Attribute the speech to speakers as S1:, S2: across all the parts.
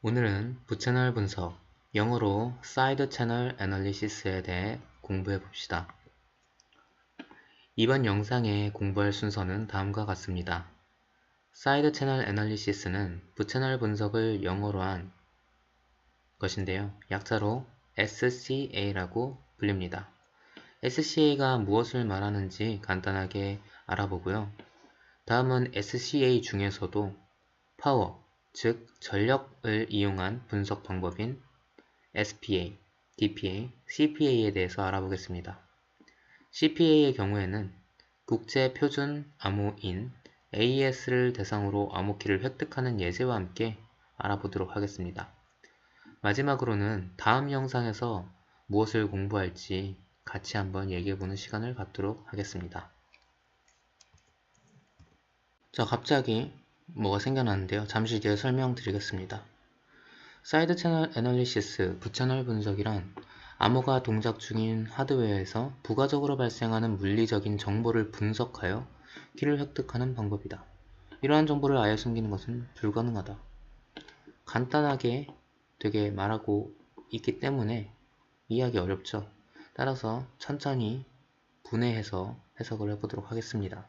S1: 오늘은 부채널 분석, 영어로 사이드 채널 애널리시스에 대해 공부해 봅시다. 이번 영상에 공부할 순서는 다음과 같습니다. 사이드 채널 애널리시스는 부채널 분석을 영어로 한 것인데요. 약자로 SCA라고 불립니다. SCA가 무엇을 말하는지 간단하게 알아보고요. 다음은 SCA 중에서도 파워, 즉 전력을 이용한 분석 방법인 SPA, DPA, CPA에 대해서 알아보겠습니다. CPA의 경우에는 국제표준 암호인 AES를 대상으로 암호키를 획득하는 예제와 함께 알아보도록 하겠습니다. 마지막으로는 다음 영상에서 무엇을 공부할지 같이 한번 얘기해보는 시간을 갖도록 하겠습니다. 자, 갑자기 뭐가 생겨났는데요. 잠시 뒤에 설명드리겠습니다. 사이드 채널 애널리시스, 부채널 분석이란 암호가 동작 중인 하드웨어에서 부가적으로 발생하는 물리적인 정보를 분석하여 키를 획득하는 방법이다. 이러한 정보를 아예 숨기는 것은 불가능하다. 간단하게 되게 말하고 있기 때문에 이해하기 어렵죠. 따라서 천천히 분해해서 해석을 해보도록 하겠습니다.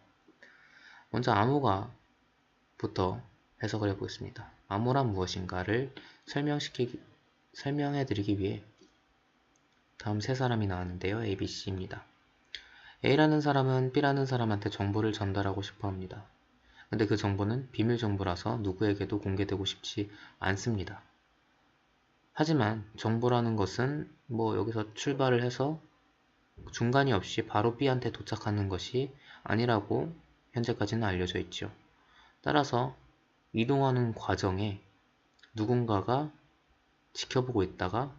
S1: 먼저 암호가부터 해석을 해보겠습니다. 암호란 무엇인가를 설명해드리기 위해 다음 세 사람이 나왔는데요. A, B, C입니다. A라는 사람은 B라는 사람한테 정보를 전달하고 싶어 합니다. 근데 그 정보는 비밀 정보라서 누구에게도 공개되고 싶지 않습니다. 하지만 정보라는 것은 여기서 출발을 해서 중간이 없이 바로 B한테 도착하는 것이 아니라고 현재까지는 알려져 있죠. 따라서 이동하는 과정에 누군가가 지켜보고 있다가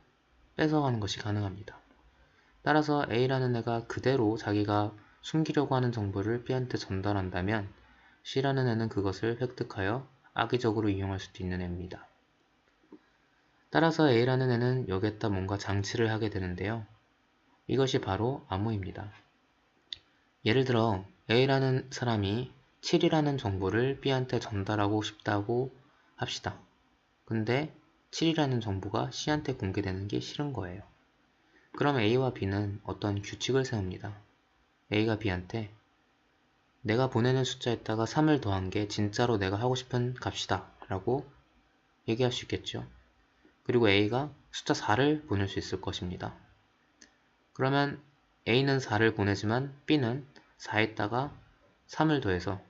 S1: 뺏어가는 것이 가능합니다. 따라서 A라는 애가 그대로 자기가 숨기려고 하는 정보를 B한테 전달한다면 C라는 애는 그것을 획득하여 악의적으로 이용할 수도 있는 애입니다. 따라서 A라는 애는 여기에다 뭔가 장치를 하게 되는데요. 이것이 바로 암호입니다. 예를 들어 A라는 사람이 7이라는 정보를 B한테 전달하고 싶다고 합시다. 근데 7이라는 정보가 C한테 공개되는 게 싫은 거예요. 그럼 A와 B는 어떤 규칙을 세웁니다. A가 B한테 내가 보내는 숫자에다가 3을 더한 게 진짜로 내가 하고 싶은 값이다 라고 얘기할 수 있겠죠. 그리고 A가 숫자 4를 보낼 수 있을 것입니다. 그러면 A는 4를 보내지만 B는 4에다가 3을 더해서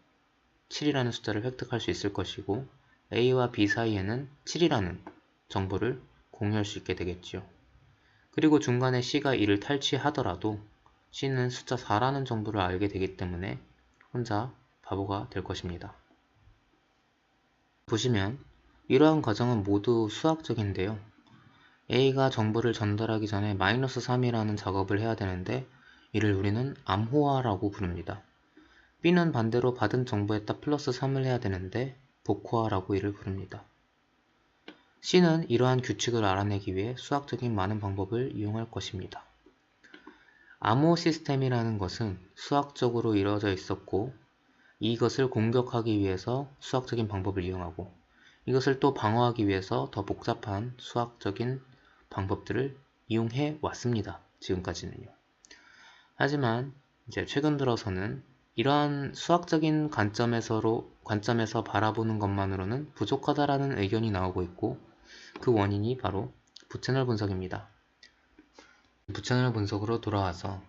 S1: 7이라는 숫자를 획득할 수 있을 것이고 A와 B 사이에는 7이라는 정보를 공유할 수 있게 되겠죠. 그리고 중간에 C가 이를 탈취하더라도 C는 숫자 4라는 정보를 알게 되기 때문에 혼자 바보가 될 것입니다. 보시면 이러한 과정은 모두 수학적인데요. A가 정보를 전달하기 전에 -3이라는 작업을 해야 되는데 이를 우리는 암호화라고 부릅니다. B는 반대로 받은 정보에다 +3을 해야 되는데 복호화라고 이를 부릅니다. C는 이러한 규칙을 알아내기 위해 수학적인 많은 방법을 이용할 것입니다. 암호 시스템이라는 것은 수학적으로 이루어져 있었고 이것을 공격하기 위해서 수학적인 방법을 이용하고 이것을 또 방어하기 위해서 더 복잡한 수학적인 방법들을 이용해 왔습니다. 지금까지는요. 하지만 이제 최근 들어서는 이러한 수학적인 관점에서 바라보는 것만으로는 부족하다라는 의견이 나오고 있고 그 원인이 바로 부채널 분석입니다. 부채널 분석으로 돌아와서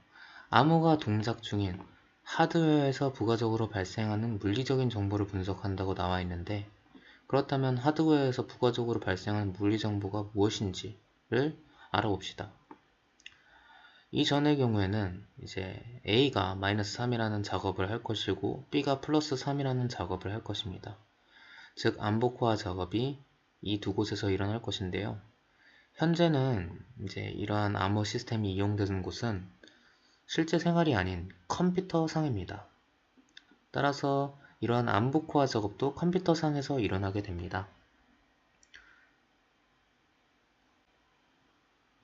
S1: 암호가 동작 중인 하드웨어에서 부가적으로 발생하는 물리적인 정보를 분석한다고 나와 있는데 그렇다면 하드웨어에서 부가적으로 발생하는 물리 정보가 무엇인지를 알아봅시다. 이전의 경우에는 이제 A가 -3이라는 작업을 할 것이고 B가 +3이라는 작업을 할 것입니다. 즉 암복화 작업이 이 두 곳에서 일어날 것인데요. 현재는 이제 이러한 암호 시스템이 이용되는 곳은 실제 생활이 아닌 컴퓨터상입니다. 따라서 이러한 암복화 작업도 컴퓨터상에서 일어나게 됩니다.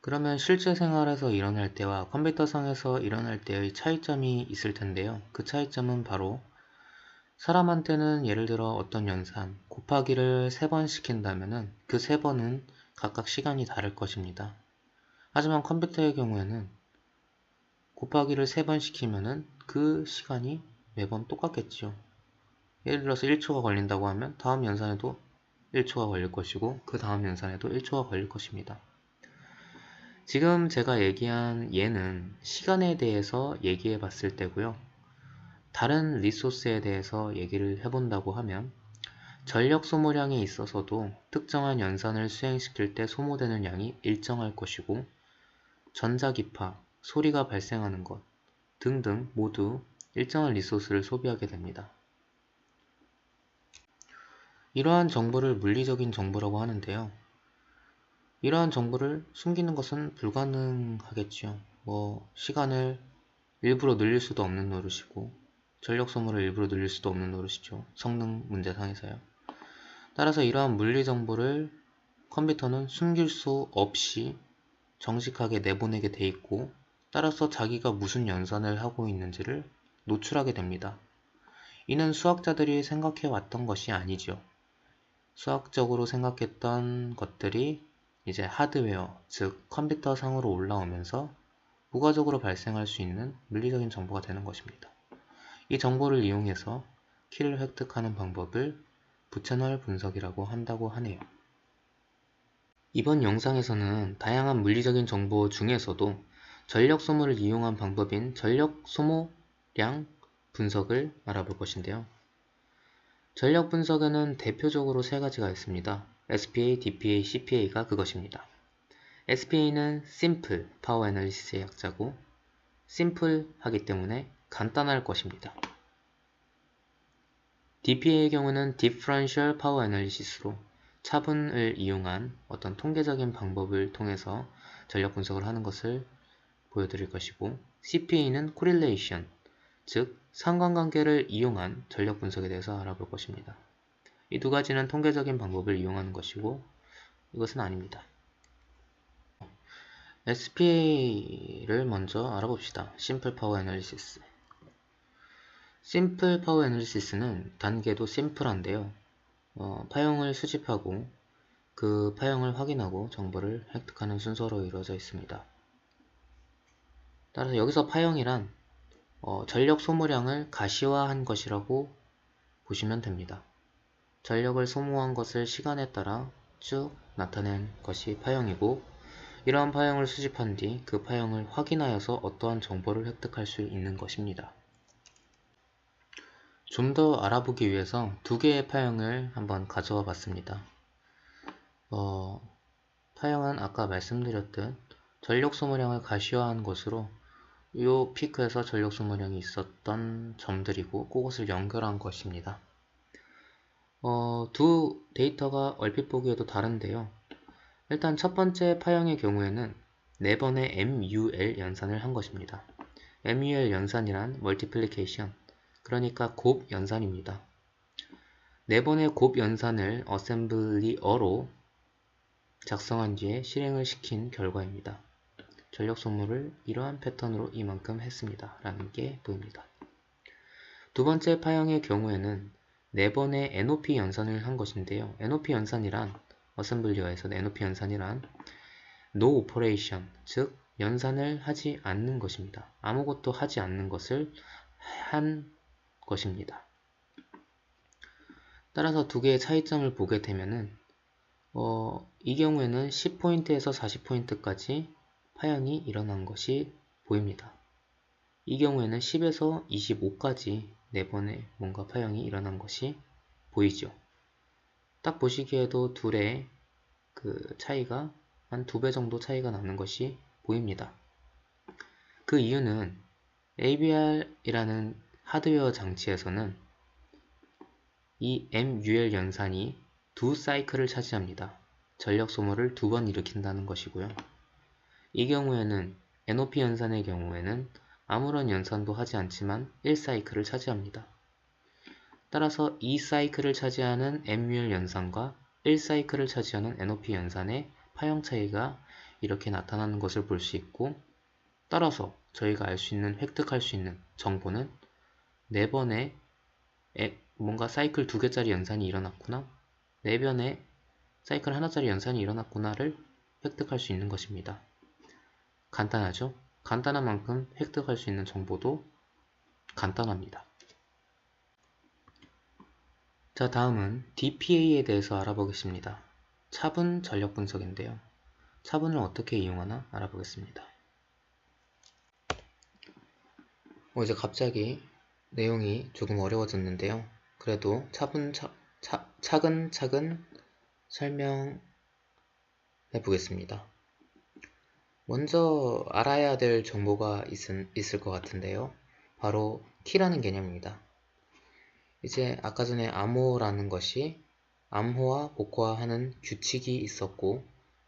S1: 그러면 실제 생활에서 일어날 때와 컴퓨터상에서 일어날 때의 차이점이 있을 텐데요. 그 차이점은 바로 사람한테는 예를 들어 어떤 연산, 곱하기를 3번 시킨다면은 그 3번은 각각 시간이 다를 것입니다. 하지만 컴퓨터의 경우에는 곱하기를 3번 시키면은 그 시간이 매번 똑같겠죠. 예를 들어서 1초가 걸린다고 하면 다음 연산에도 1초가 걸릴 것이고 그 다음 연산에도 1초가 걸릴 것입니다. 지금 제가 얘기한 예는 시간에 대해서 얘기해 봤을 때고요. 다른 리소스에 대해서 얘기를 해본다고 하면 전력 소모량에 있어서도 특정한 연산을 수행시킬 때 소모되는 양이 일정할 것이고 전자기파, 소리가 발생하는 것 등등 모두 일정한 리소스를 소비하게 됩니다. 이러한 정보를 물리적인 정보라고 하는데요. 이러한 정보를 숨기는 것은 불가능하겠죠. 시간을 일부러 늘릴 수도 없는 노릇이고 전력 소모를 일부러 늘릴 수도 없는 노릇이죠. 성능 문제상에서요. 따라서 이러한 물리 정보를 컴퓨터는 숨길 수 없이 정직하게 내보내게 돼 있고 따라서 자기가 무슨 연산을 하고 있는지를 노출하게 됩니다. 이는 수학자들이 생각해 왔던 것이 아니죠. 수학적으로 생각했던 것들이 이제 하드웨어, 즉 컴퓨터 상으로 올라오면서 부가적으로 발생할 수 있는 물리적인 정보가 되는 것입니다. 이 정보를 이용해서 키를 획득하는 방법을 부채널 분석이라고 한다고 하네요. 이번 영상에서는 다양한 물리적인 정보 중에서도 전력 소모를 이용한 방법인 전력 소모량 분석을 알아볼 것인데요. 전력 분석에는 대표적으로 3가지가 있습니다. SPA, DPA, CPA가 그것입니다. SPA는 Simple Power Analysis의 약자고 Simple 하기 때문에 간단할 것입니다. DPA의 경우는 Differential Power Analysis로 차분을 이용한 어떤 통계적인 방법을 통해서 전력 분석을 하는 것을 보여드릴 것이고 CPA는 Correlation, 즉 상관관계를 이용한 전력 분석에 대해서 알아볼 것입니다. 이 2가지는 통계적인 방법을 이용하는 것이고 이것은 아닙니다. SPA를 먼저 알아봅시다. Simple Power Analysis. Simple Power Analysis는 단계도 심플한데요. 파형을 수집하고 그 파형을 확인하고 정보를 획득하는 순서로 이루어져 있습니다. 따라서 여기서 파형이란 전력 소모량을 가시화한 것이라고 보시면 됩니다. 전력을 소모한 것을 시간에 따라 쭉 나타낸 것이 파형이고 이러한 파형을 수집한 뒤 그 파형을 확인하여서 어떠한 정보를 획득할 수 있는 것입니다. 좀 더 알아보기 위해서 2개의 파형을 한번 가져와 봤습니다. 파형은 아까 말씀드렸듯 전력 소모량을 가시화한 것으로 이 피크에서 전력 소모량이 있었던 점들이고 그것을 연결한 것입니다. 2 데이터가 얼핏 보기에도 다른데요. 일단 첫 번째 파형의 경우에는 4번의 MUL 연산을 한 것입니다. MUL 연산이란 멀티플리케이션, 그러니까 곱 연산입니다. 4번의 곱 연산을 어셈블리어로 작성한 뒤에 실행을 시킨 결과입니다. 전력 소모를 이러한 패턴으로 이만큼 했습니다. 라는 게 보입니다. 2번째 파형의 경우에는 4번의 NOP 연산을 한 것인데요. NOP 연산이란 어셈블리어에서 NOP 연산이란 No Operation, 즉 연산을 하지 않는 것입니다. 아무것도 하지 않는 것을 한 것입니다. 따라서 2개의 차이점을 보게 되면은 이 경우에는 10포인트에서 40포인트까지 파형이 일어난 것이 보입니다. 이 경우에는 10에서 25까지 4번의 뭔가 파형이 일어난 것이 보이죠. 딱 보시기에도 둘의 그 차이가 한 2배 정도 차이가 나는 것이 보입니다. 그 이유는 ABR이라는 하드웨어 장치에서는 이 MUL 연산이 2사이클을 차지합니다. 전력 소모를 2번 일으킨다는 것이고요. 이 경우에는 NOP 연산의 경우에는 아무런 연산도 하지 않지만 1사이클을 차지합니다. 따라서 2사이클을 차지하는 MUL 연산과 1사이클을 차지하는 NOP 연산의 파형 차이가 이렇게 나타나는 것을 볼 수 있고 따라서 저희가 알 수 있는, 획득할 수 있는 정보는 4번의 뭔가 사이클 2개짜리 연산이 일어났구나, 내변에 사이클 하나짜리 연산이 일어났구나를 획득할 수 있는 것입니다. 간단하죠? 간단한 만큼 획득할 수 있는 정보도 간단합니다. 자, 다음은 DPA에 대해서 알아보겠습니다. 차분 전력 분석인데요. 차분을 어떻게 이용하나 알아보겠습니다. 이제 갑자기 내용이 조금 어려워졌는데요. 그래도 차근차근 설명해 보겠습니다. 먼저 알아야 될 정보가 있을 것 같은데요. 바로 키라는 개념입니다. 이제 아까 전에 암호라는 것이 암호화, 복호화하는 규칙이 있었고,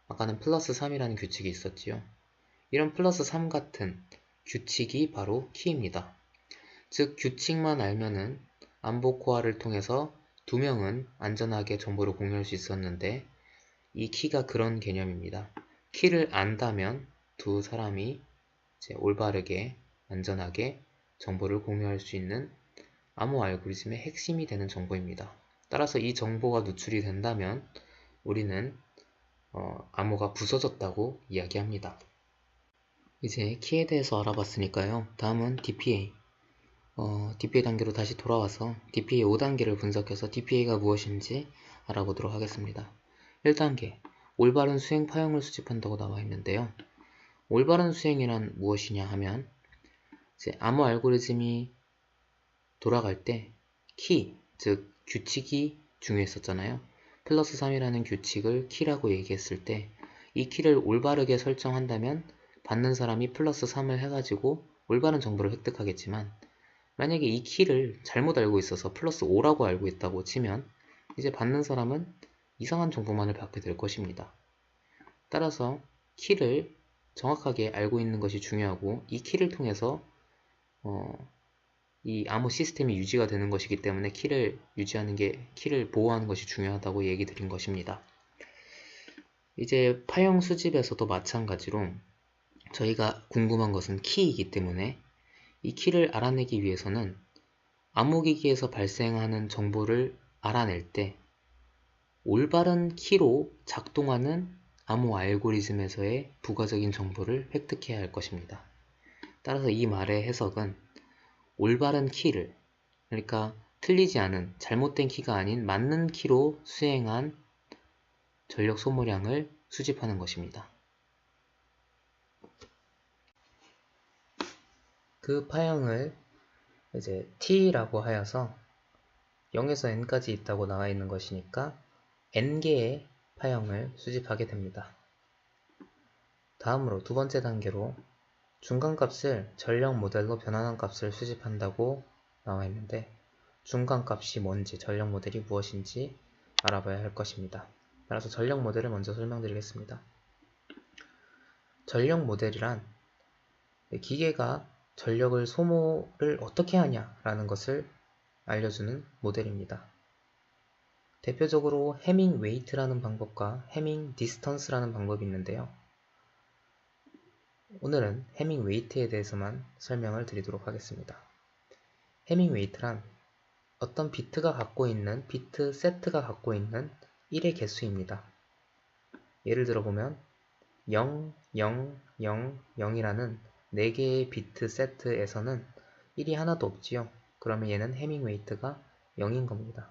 S1: 아까는 플러스 3이라는 규칙이 있었지요. 이런 플러스 3 같은 규칙이 바로 키입니다. 즉, 규칙만 알면은 암복호화를 통해서 두 명은 안전하게 정보를 공유할 수 있었는데, 이 키가 그런 개념입니다. 키를 안다면 두 사람이 이제 올바르게 안전하게 정보를 공유할 수 있는 암호 알고리즘의 핵심이 되는 정보입니다. 따라서 이 정보가 누출이 된다면 우리는 암호가 부서졌다고 이야기합니다. 이제 키에 대해서 알아봤으니까요. 다음은 DPA. DPA 단계로 다시 돌아와서 DPA 5단계를 분석해서 DPA가 무엇인지 알아보도록 하겠습니다. 1단계, 올바른 수행 파형을 수집한다고 나와 있는데요. 올바른 수행이란 무엇이냐 하면 이제 암호 알고리즘이 돌아갈 때 키, 즉 규칙이 중요했었잖아요. 플러스 3이라는 규칙을 키라고 얘기했을 때 이 키를 올바르게 설정한다면 받는 사람이 플러스 3을 해가지고 올바른 정보를 획득하겠지만, 만약에 이 키를 잘못 알고 있어서 플러스 5라고 알고 있다고 치면 이제 받는 사람은 이상한 정보만을 받게 될 것입니다. 따라서 키를 정확하게 알고 있는 것이 중요하고, 이 키를 통해서 이 암호 시스템이 유지가 되는 것이기 때문에 키를 보호하는 것이 중요하다고 얘기 드린 것입니다. 이제 파형 수집에서도 마찬가지로 저희가 궁금한 것은 키이기 때문에 이 키를 알아내기 위해서는 암호기기에서 발생하는 정보를 알아낼 때 올바른 키로 작동하는 암호 알고리즘에서의 부가적인 정보를 획득해야 할 것입니다. 따라서 이 말의 해석은 올바른 키를, 그러니까 틀리지 않은 잘못된 키가 아닌 맞는 키로 수행한 전력 소모량을 수집하는 것입니다. 그 파형을 이제 t라고 하여서 0에서 n까지 있다고 나와 있는 것이니까 n개의 파형을 수집하게 됩니다. 다음으로 두 번째 단계로 중간값을 전력 모델로 변환한 값을 수집한다고 나와 있는데, 중간값이 뭔지, 전력 모델이 무엇인지 알아봐야 할 것입니다. 따라서 전력 모델을 먼저 설명드리겠습니다. 전력 모델이란 기계가 전력을 소모를 어떻게 하냐라는 것을 알려주는 모델입니다. 대표적으로 해밍 웨이트라는 방법과 해밍 디스턴스라는 방법이 있는데요. 오늘은 해밍 웨이트에 대해서만 설명을 드리도록 하겠습니다. 해밍 웨이트란 어떤 비트 세트가 갖고 있는 1의 개수입니다. 예를 들어보면 0, 0, 0, 0이라는 4개의 비트 세트에서는 1이 하나도 없지요. 그러면 얘는 해밍 웨이트가 0인 겁니다.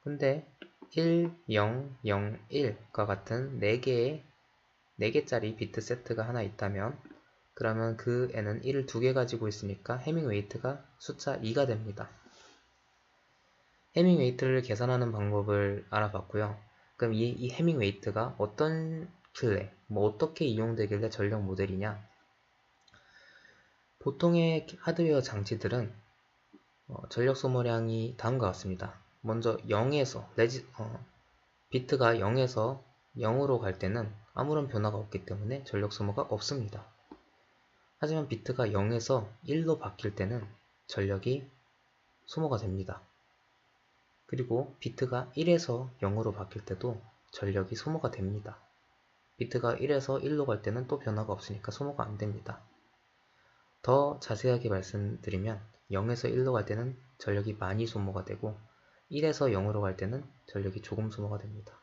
S1: 근데 1, 0, 0, 1과 같은 4개짜리 비트 세트가 하나 있다면, 그러면 그 애는 1을 2개 가지고 있으니까 해밍 웨이트가 숫자 2가 됩니다. 해밍 웨이트를 계산하는 방법을 알아봤고요. 그럼 이 해밍 웨이트가 어떤 어떻게 이용되길래 전력 모델이냐? 보통의 하드웨어 장치들은 전력 소모량이 다음과 같습니다. 먼저 비트가 0에서 0으로 갈 때는 아무런 변화가 없기 때문에 전력 소모가 없습니다. 하지만 비트가 0에서 1로 바뀔 때는 전력이 소모가 됩니다. 그리고 비트가 1에서 0으로 바뀔 때도 전력이 소모가 됩니다. 비트가 1에서 1로 갈 때는 또 변화가 없으니까 소모가 안 됩니다. 더 자세하게 말씀드리면 0에서 1로 갈 때는 전력이 많이 소모가 되고 1에서 0으로 갈 때는 전력이 조금 소모가 됩니다.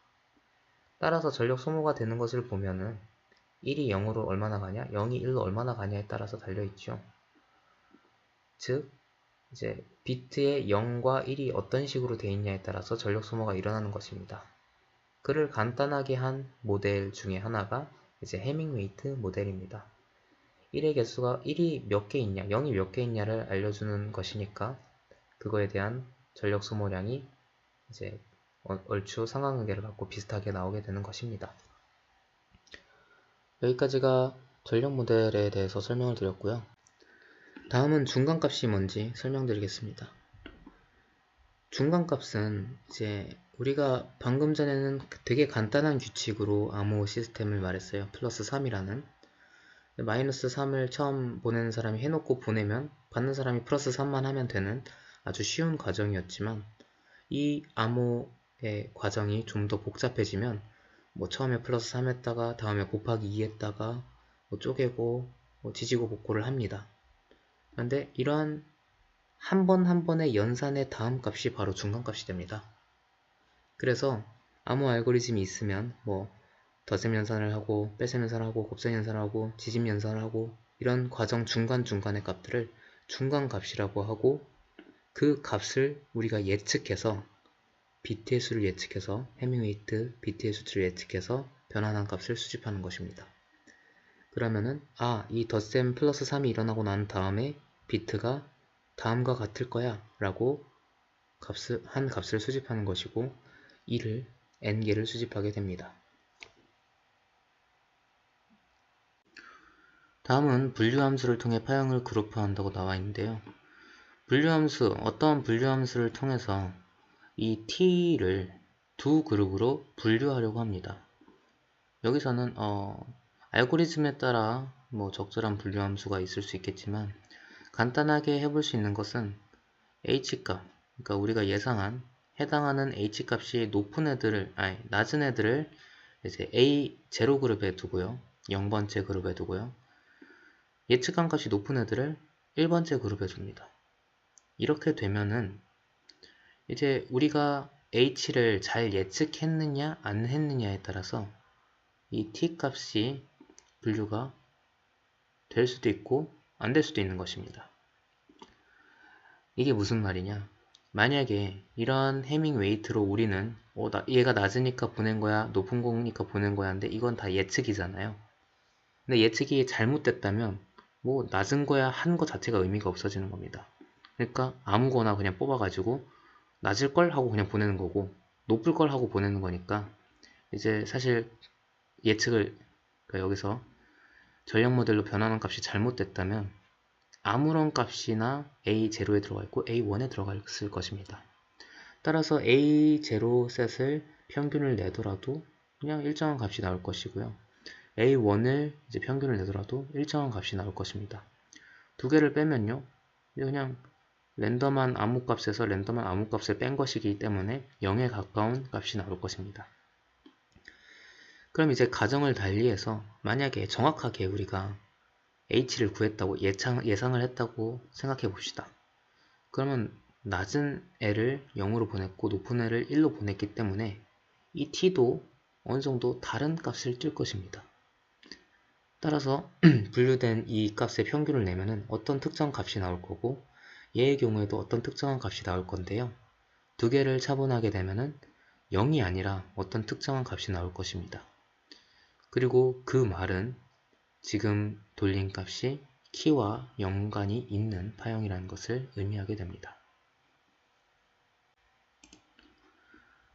S1: 따라서 전력 소모가 되는 것을 보면은 1이 0으로 얼마나 가냐, 0이 1로 얼마나 가냐에 따라서 달려있죠. 즉 이제 비트의 0과 1이 어떤 식으로 되어 있냐에 따라서 전력 소모가 일어나는 것입니다. 그를 간단하게 한 모델 중에 하나가 이제 해밍웨이트 모델입니다. 1의 개수가 1이 몇 개 있냐, 0이 몇 개 있냐를 알려주는 것이니까 그거에 대한 전력 소모량이 이제 얼추 상관관계를 갖고 비슷하게 나오게 되는 것입니다. 여기까지가 전력 모델에 대해서 설명을 드렸고요. 다음은 중간값이 뭔지 설명드리겠습니다. 중간값은 이제 우리가 방금 전에는 되게 간단한 규칙으로 암호 시스템을 말했어요. 플러스 3이라는. 마이너스 3을 처음 보내는 사람이 해놓고 보내면 받는 사람이 플러스 3만 하면 되는 아주 쉬운 과정이었지만 이 암호의 과정이 좀 더 복잡해지면 뭐 처음에 플러스 3 했다가 다음에 곱하기 2 했다가 뭐 쪼개고 뭐 지지고 볶고를 합니다. 그런데 이러한 한 번 한 번의 연산의 다음 값이 바로 중간값이 됩니다. 그래서 암호 알고리즘이 있으면 뭐 덧셈 연산을 하고 뺄셈 연산을 하고 곱셈 연산을 하고 지짐 연산을 하고 이런 과정 중간중간의 값들을 중간값이라고 하고 그 값을 우리가 예측해서 비트의 수를 예측해서 해밍웨이트 비트의 수치를 예측해서 변환한 값을 수집하는 것입니다. 그러면은 이 덧셈 플러스 3이 일어나고 난 다음에 비트가 다음과 같을 거야 라고 한 값을 수집하는 것이고 이를 n개를 수집하게 됩니다. 다음은 분류함수를 통해 파형을 그룹화한다고 나와 있는데요. 분류함수, 어떠한 분류함수를 통해서 이 t를 두 그룹으로 분류하려고 합니다. 여기서는 알고리즘에 따라 뭐 적절한 분류함수가 있을 수 있겠지만 간단하게 해볼 수 있는 것은 h값, 그러니까 우리가 예상한 해당하는 h값이 높은 애들을, 낮은 애들을 이제 a0 그룹에 두고요. 0번째 그룹에 두고요. 예측한 값이 높은 애들을 1번째 그룹에 줍니다. 이렇게 되면은 이제 우리가 h를 잘 예측했느냐 안 했느냐에 따라서 이 t 값이 분류가 될 수도 있고 안 될 수도 있는 것입니다. 이게 무슨 말이냐? 만약에 이런 해밍 웨이트로 우리는 얘가 낮으니까 보낸 거야, 높은 거니까 보낸 거야 하는데 이건 다 예측이잖아요. 근데 예측이 잘못됐다면 뭐 낮은 거야 한 거 자체가 의미가 없어지는 겁니다. 그러니까 아무거나 그냥 뽑아가지고 낮을 걸 하고 그냥 보내는 거고 높을 걸 하고 보내는 거니까 이제 사실 예측을 그러니까 여기서 전략 모델로 변환한 값이 잘못됐다면 아무런 값이나 A0에 들어가 있고 A1에 들어가 있을 것입니다. 따라서 A0 셋을 평균을 내더라도 그냥 일정한 값이 나올 것이고요. A1을 이제 평균을 내더라도 일정한 값이 나올 것입니다. 두 개를 빼면요. 그냥 랜덤한 암호값에서 랜덤한 암호값을 뺀 것이기 때문에 0에 가까운 값이 나올 것입니다. 그럼 이제 가정을 달리해서 만약에 정확하게 우리가 h를 구했다고 예상을 했다고 생각해 봅시다. 그러면 낮은 애를 0으로 보냈고 높은 애를 1로 보냈기 때문에 이 t도 어느 정도 다른 값을 뜰 것입니다. 따라서 분류된 이 값의 평균을 내면은 어떤 특정 값이 나올 거고 얘의 경우에도 어떤 특정한 값이 나올 건데요. 두 개를 차분하게 되면은 0이 아니라 어떤 특정한 값이 나올 것입니다. 그리고 그 말은 지금 돌린 값이 키와 연관이 있는 파형이라는 것을 의미하게 됩니다.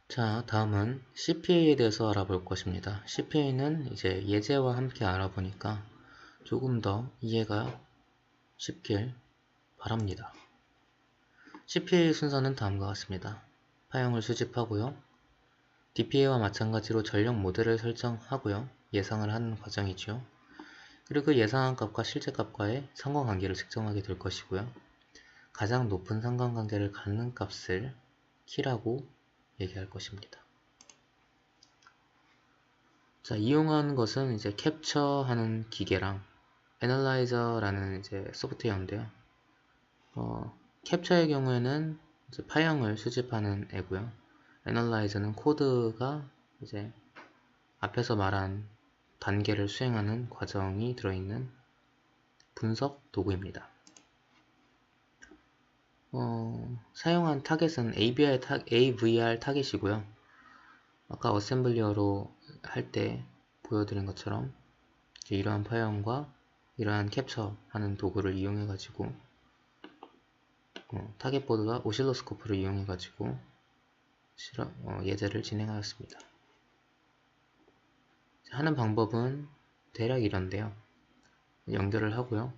S1: 자, 다음은 CPA에 대해서 알아볼 것입니다. CPA는 이제 예제와 함께 알아보니까 조금 더 이해가 쉽길 바랍니다. CPA의 순서는 다음과 같습니다. 파형을 수집하고요. DPA와 마찬가지로 전력 모델을 설정하고요. 예상을 하는 과정이죠. 그리고 그 예상한 값과 실제 값과의 상관관계를 측정하게 될 것이고요. 가장 높은 상관관계를 갖는 값을 키라고 얘기할 것입니다. 자, 이용하는 것은 이제 캡처하는 기계랑 애널라이저라는 이제 소프트웨어인데요. 캡처의 경우에는 이제 파형을 수집하는 애고요. 애널라이저는 코드가 이제 앞에서 말한 단계를 수행하는 과정이 들어있는 분석 도구입니다. 사용한 타겟은 AVR 타겟이고요. 아까 어셈블리어로 할 때 보여드린 것처럼 이러한 파형과 이러한 캡처하는 도구를 이용해 가지고 타겟보드와 오실로스코프를 이용해 가지고 예제를 진행하였습니다. 하는 방법은 대략 이런데요. 연결을 하고요.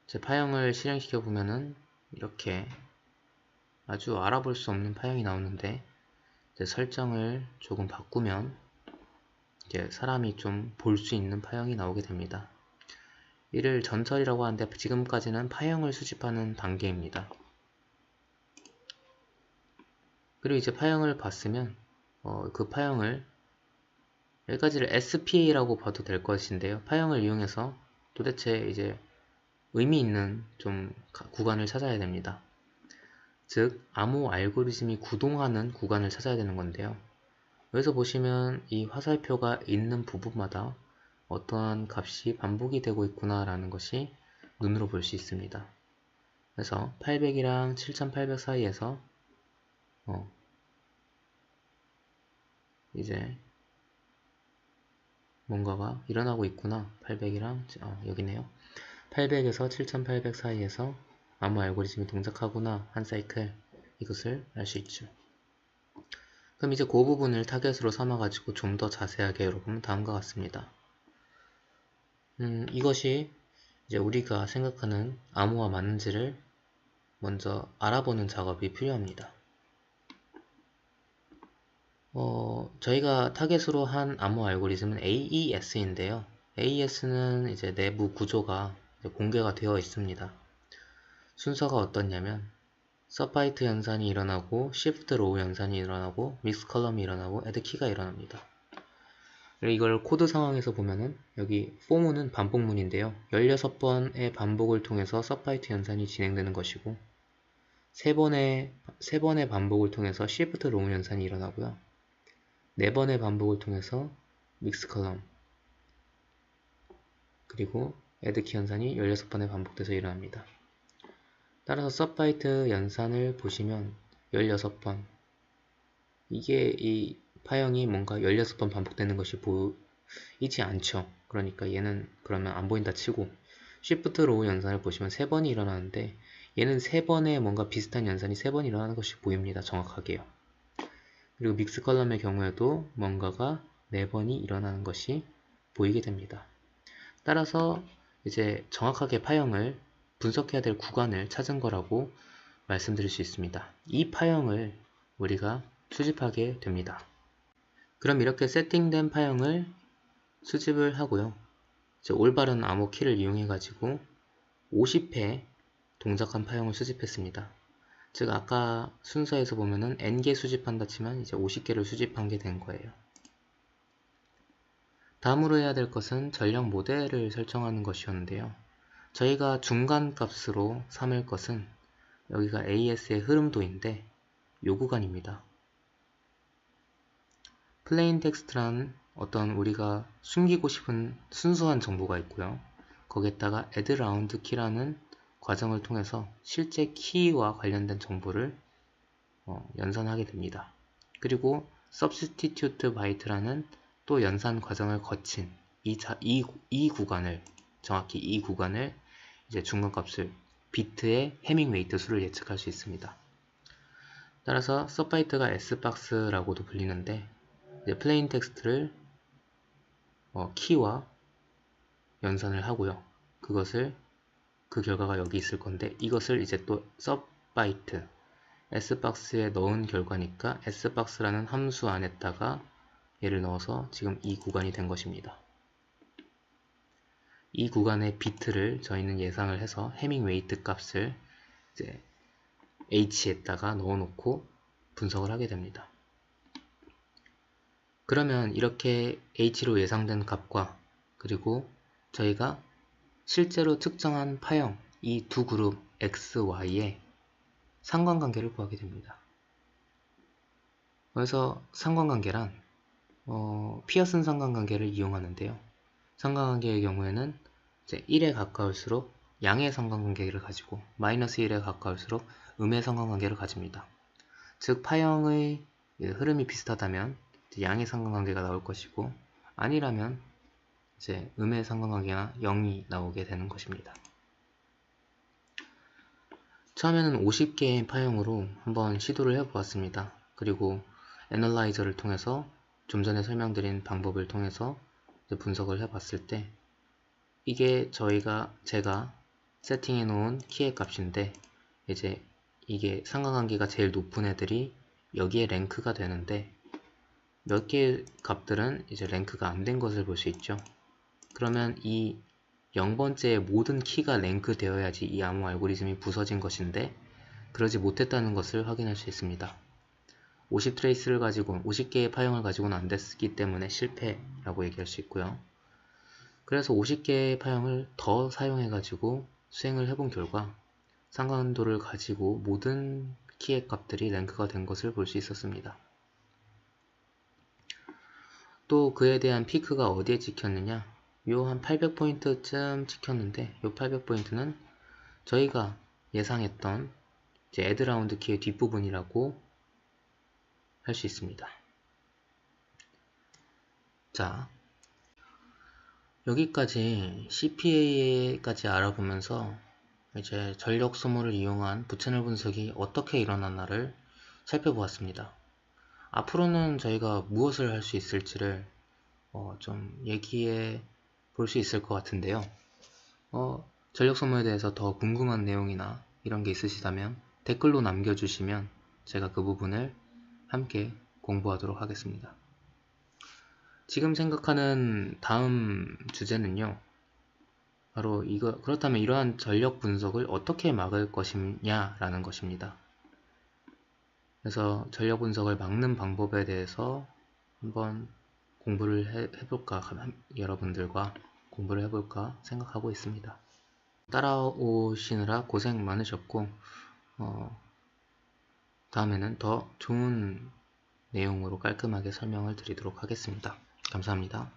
S1: 제 파형을 실행시켜 보면은 이렇게 아주 알아볼 수 없는 파형이 나오는데, 이제 설정을 조금 바꾸면 이제 사람이 좀 볼 수 있는 파형이 나오게 됩니다. 이를 전처리라고 하는데 지금까지는 파형을 수집하는 단계입니다. 그리고 이제 파형을 봤으면 그 파형을 여기까지를 SPA라고 봐도 될 것인데요. 파형을 이용해서 도대체 이제 의미 있는 좀 구간을 찾아야 됩니다. 즉 암호 알고리즘이 구동하는 구간을 찾아야 되는 건데요. 여기서 보시면 이 화살표가 있는 부분마다 어떠한 값이 반복이 되고 있구나 라는 것이 눈으로 볼 수 있습니다. 그래서 800이랑 7800 사이에서 이제 뭔가가 일어나고 있구나. 800이랑 여기네요. 800에서 7800 사이에서 암호 알고리즘이 동작하구나 한 사이클, 이것을 알 수 있죠. 그럼 이제 그 부분을 타겟으로 삼아 가지고 좀 더 자세하게 열어보면 다음과 같습니다. 이것이 이제 우리가 생각하는 암호와 맞는지를 먼저 알아보는 작업이 필요합니다. 저희가 타겟으로 한 암호 알고리즘은 AES인데요. AES는 이제 내부 구조가 이제 공개가 되어 있습니다. 순서가 어떻냐면 서바이트 연산이 일어나고 shift row 연산이 일어나고 mix 컬럼이 일어나고 add 키가 일어납니다. 이걸 코드 상황에서 보면은 여기 for는 반복문인데요. 16번의 반복을 통해서 서바이트 연산이 진행되는 것이고 3번의 반복을 통해서 shift row 연산이 일어나고요. 4번의 반복을 통해서 mix 컬럼 그리고 add 키 연산이 16번에 반복돼서 일어납니다. 따라서 서바이트 연산을 보시면 16번, 이게 이 파형이 뭔가 16번 반복되는 것이 보이지 않죠. 그러니까 얘는 그러면 안 보인다 치고, Shift 로우 연산을 보시면 3번이 일어나는데 얘는 3번에 뭔가 비슷한 연산이 3번 일어나는 것이 보입니다. 정확하게요. 그리고 믹스 컬럼의 경우에도 뭔가가 4번이 일어나는 것이 보이게 됩니다. 따라서 이제 정확하게 파형을 분석해야 될 구간을 찾은 거라고 말씀드릴 수 있습니다. 이 파형을 우리가 수집하게 됩니다. 그럼 이렇게 세팅된 파형을 수집을 하고요. 이제 올바른 암호 키를 이용해 가지고 50회 동작한 파형을 수집했습니다. 즉 아까 순서에서 보면은 n개 수집한다 치면 이제 50개를 수집한 게 된 거예요. 다음으로 해야 될 것은 전략 모델을 설정하는 것이었는데요. 저희가 중간 값으로 삼을 것은 여기가 AS의 흐름도인데 요 구간입니다. plain text란 어떤 우리가 숨기고 싶은 순수한 정보가 있고요. 거기에다가 add round key라는 과정을 통해서 실제 키와 관련된 정보를 연산하게 됩니다. 그리고 substitute byte라는 또 연산 과정을 거친 이 구간을, 정확히 이 구간을 이제 중간값을 비트의 해밍 웨이트 수를 예측할 수 있습니다. 따라서 subbyte가 sbox라고도 불리는데 이제 plain text를 키와 연산을 하고요. 그 결과가 여기 있을 건데 이것을 이제 또 subbyte sbox에 넣은 결과니까 sbox라는 함수 안에다가 얘를 넣어서 지금 이 구간이 된 것입니다. 이 구간의 비트를 저희는 예상을 해서 해밍 웨이트 값을 이제 h에다가 넣어놓고 분석을 하게 됩니다. 그러면 이렇게 h로 예상된 값과 그리고 저희가 실제로 측정한 파형, 이 두 그룹 X, Y의 상관관계를 구하게 됩니다. 그래서 상관관계란 피어슨 상관관계를 이용하는데요. 상관관계의 경우에는 이제 1에 가까울수록 양의 상관관계를 가지고 마이너스 1에 가까울수록 음의 상관관계를 가집니다. 즉 파형의 흐름이 비슷하다면 양의 상관관계가 나올 것이고 아니라면 이제 음의 상관관계가 0이 나오게 되는 것입니다. 처음에는 50개의 파형으로 한번 시도를 해보았습니다. 그리고 애널라이저를 통해서 좀 전에 설명드린 방법을 통해서 분석을 해봤을 때 이게 제가 세팅해 놓은 키의 값인데 이제 이게 상관관계가 제일 높은 애들이 여기에 랭크가 되는데 몇 개의 값들은 이제 랭크가 안 된 것을 볼 수 있죠. 그러면 이 0번째의 모든 키가 랭크 되어야지 이 암호 알고리즘이 부서진 것인데 그러지 못했다는 것을 확인할 수 있습니다. 50트레이스를 가지고 50개의 파형을 가지고는 안 됐기 때문에 실패라고 얘기할 수 있고요. 그래서 50개의 파형을 더 사용해 가지고 수행을 해본 결과 상관도를 가지고 모든 키의 값들이 랭크가 된 것을 볼 수 있었습니다. 또 그에 대한 피크가 어디에 찍혔느냐, 요 한 800포인트쯤 찍혔는데 요 800포인트는 저희가 예상했던 이제 애드라운드 키의 뒷부분이라고 할 수 있습니다. 자, 여기까지 CPA까지 알아보면서 이제 전력 소모를 이용한 부채널 분석이 어떻게 일어났나를 살펴보았습니다. 앞으로는 저희가 무엇을 할 수 있을지를 좀 얘기해 볼 수 있을 것 같은데요. 전력 소모에 대해서 더 궁금한 내용이나 이런 게 있으시다면 댓글로 남겨주시면 제가 그 부분을 함께 공부하도록 하겠습니다. 지금 생각하는 다음 주제는요. 바로 그렇다면 이러한 전력 분석을 어떻게 막을 것이냐라는 것입니다. 그래서 전력 분석을 막는 방법에 대해서 한번 공부를 해볼까, 여러분들과 공부를 해볼까 생각하고 있습니다. 따라오시느라 고생 많으셨고 다음에는 더 좋은 내용으로 깔끔하게 설명을 드리도록 하겠습니다. 감사합니다.